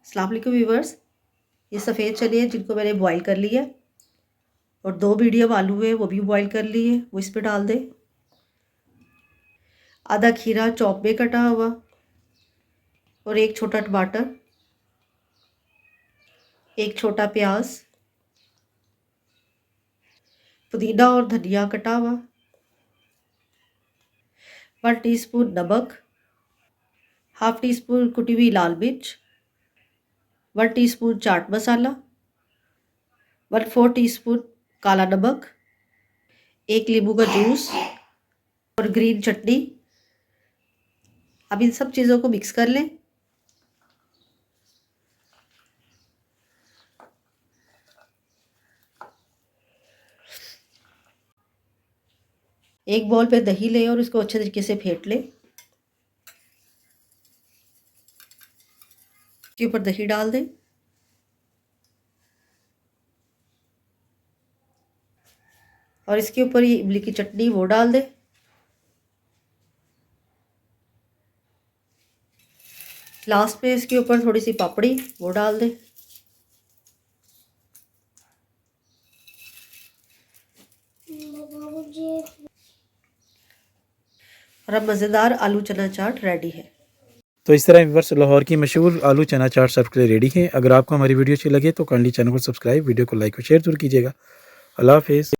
अस्सलाम वालेकुम व्यूवर्स, ये सफ़ेद चने हैं जिनको मैंने बॉईल कर लिया है और 2 मीडियम आलू हैं वो भी बॉईल कर लिए, वो इस पे डाल दें। आधा खीरा चॉप में कटा हुआ और 1 छोटा टमाटर, 1 छोटा प्याज, पुदीना और धनिया कटा हुआ, 1 टीस्पून नमक, हाफ टी स्पून कुटी हुई लाल मिर्च, 1 टीस्पून चाट मसाला, 1/4 टीस्पून काला नमक, 1 नींबू का जूस और ग्रीन चटनी। अब इन सब चीज़ों को मिक्स कर लें। एक बॉल पे दही लें और इसको अच्छे तरीके से फेंट लें। इसके ऊपर दही डाल दें और इसके ऊपर ये इमली की चटनी वो डाल दें। लास्ट में इसके ऊपर थोड़ी सी पापड़ी वो डाल दें। और अब मज़ेदार आलू चना चाट रेडी है। तो इस तरह व्यूअर्स लाहौर की मशहूर आलू चना चाट सर्व के लिए रेडी है। अगर आपको हमारी वीडियो अच्छी लगे तो काइंडली चैनल को सब्सक्राइब, वीडियो को लाइक और शेयर जरूर कीजिएगा। अल्लाह हाफिज़।